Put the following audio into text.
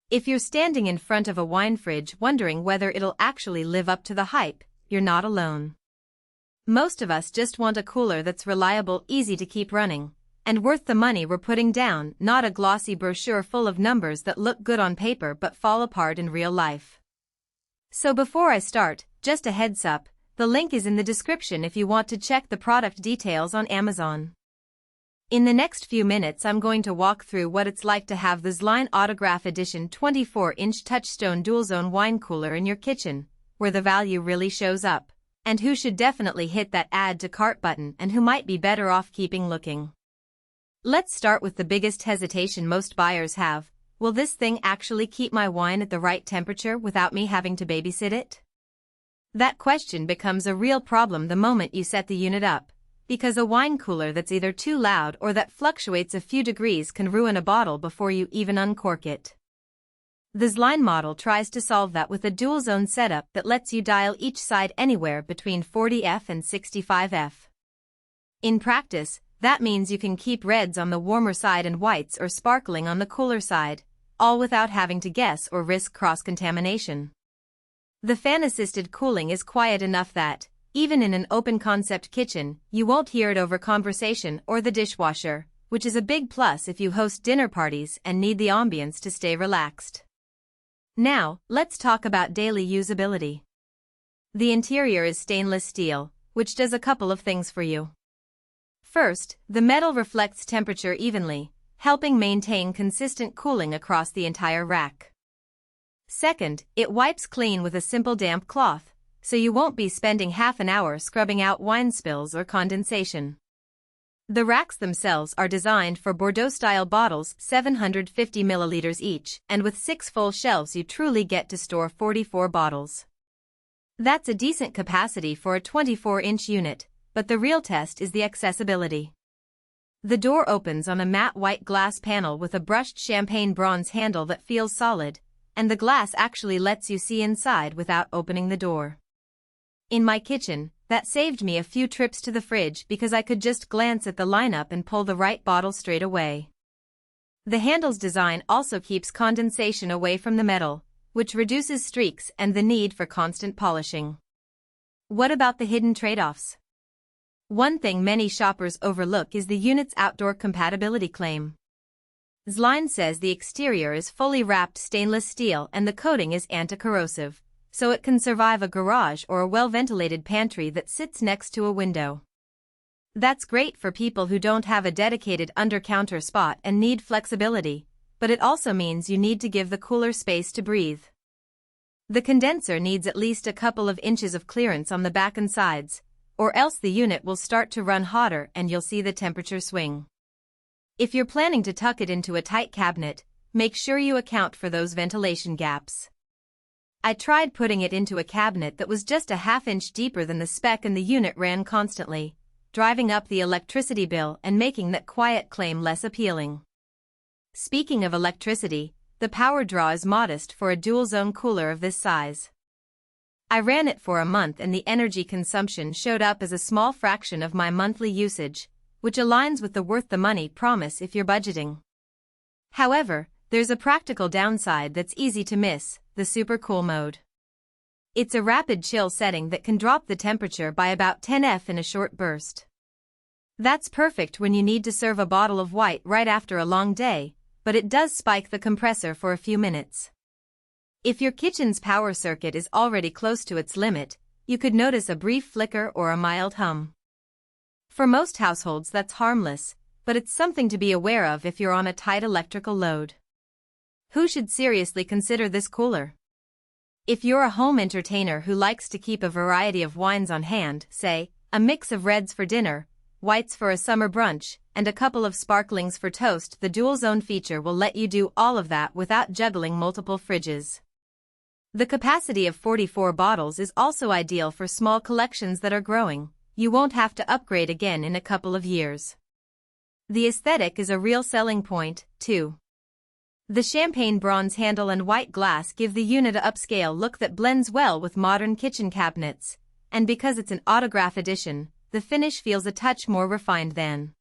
If you're standing in front of a wine fridge wondering whether it'll actually live up to the hype, you're not alone. Most of us just want a cooler that's reliable, easy to keep running, and worth the money we're putting down, not a glossy brochure full of numbers that look good on paper but fall apart in real life. So before I start, just a heads up, the link is in the description if you want to check the product details on Amazon. In the next few minutes I'm going to walk through what it's like to have the ZLINE Autograph Edition 24-inch Touchstone dual-zone wine cooler in your kitchen, where the value really shows up, and who should definitely hit that add to cart button and who might be better off keeping looking. Let's start with the biggest hesitation most buyers have. Will this thing actually keep my wine at the right temperature without me having to babysit it? That question becomes a real problem the moment you set the unit up, because a wine cooler that's either too loud or that fluctuates a few degrees can ruin a bottle before you even uncork it. The ZLINE model tries to solve that with a dual-zone setup that lets you dial each side anywhere between 40°F and 65°F. In practice, that means you can keep reds on the warmer side and whites or sparkling on the cooler side, all without having to guess or risk cross-contamination. The fan-assisted cooling is quiet enough that, even in an open-concept kitchen, you won't hear it over conversation or the dishwasher, which is a big plus if you host dinner parties and need the ambience to stay relaxed. Now, let's talk about daily usability. The interior is stainless steel, which does a couple of things for you. First, the metal reflects temperature evenly, helping maintain consistent cooling across the entire rack. Second, it wipes clean with a simple damp cloth, so you won't be spending half an hour scrubbing out wine spills or condensation. The racks themselves are designed for Bordeaux-style bottles, 750 milliliters each, and with 6 full shelves you truly get to store 44 bottles. That's a decent capacity for a 24-inch unit, but the real test is the accessibility. The door opens on a matte white glass panel with a brushed champagne bronze handle that feels solid, and the glass actually lets you see inside without opening the door. In my kitchen, that saved me a few trips to the fridge because I could just glance at the lineup and pull the right bottle straight away. The handle's design also keeps condensation away from the metal, which reduces streaks and the need for constant polishing. What about the hidden trade-offs? One thing many shoppers overlook is the unit's outdoor compatibility claim. ZLINE says the exterior is fully wrapped stainless steel and the coating is anti-corrosive, so it can survive a garage or a well-ventilated pantry that sits next to a window. That's great for people who don't have a dedicated under-counter spot and need flexibility, but it also means you need to give the cooler space to breathe. The condenser needs at least a couple of inches of clearance on the back and sides, or else the unit will start to run hotter and you'll see the temperature swing. If you're planning to tuck it into a tight cabinet, make sure you account for those ventilation gaps. I tried putting it into a cabinet that was just a half-inch deeper than the spec and the unit ran constantly, driving up the electricity bill and making that quiet claim less appealing. Speaking of electricity, the power draw is modest for a dual-zone cooler of this size. I ran it for a month and the energy consumption showed up as a small fraction of my monthly usage, which aligns with the worth the money promise if you're budgeting. However, there's a practical downside that's easy to miss: the super cool mode. It's a rapid chill setting that can drop the temperature by about 10°F in a short burst. That's perfect when you need to serve a bottle of white right after a long day, but it does spike the compressor for a few minutes. If your kitchen's power circuit is already close to its limit, you could notice a brief flicker or a mild hum. For most households that's harmless, but it's something to be aware of if you're on a tight electrical load. Who should seriously consider this cooler? If you're a home entertainer who likes to keep a variety of wines on hand, say, a mix of reds for dinner, whites for a summer brunch, and a couple of sparklings for toast, the dual-zone feature will let you do all of that without juggling multiple fridges. The capacity of 44 bottles is also ideal for small collections that are growing. You won't have to upgrade again in a couple of years. The aesthetic is a real selling point, too. The champagne bronze handle and white glass give the unit an upscale look that blends well with modern kitchen cabinets, and because it's an autograph edition, the finish feels a touch more refined than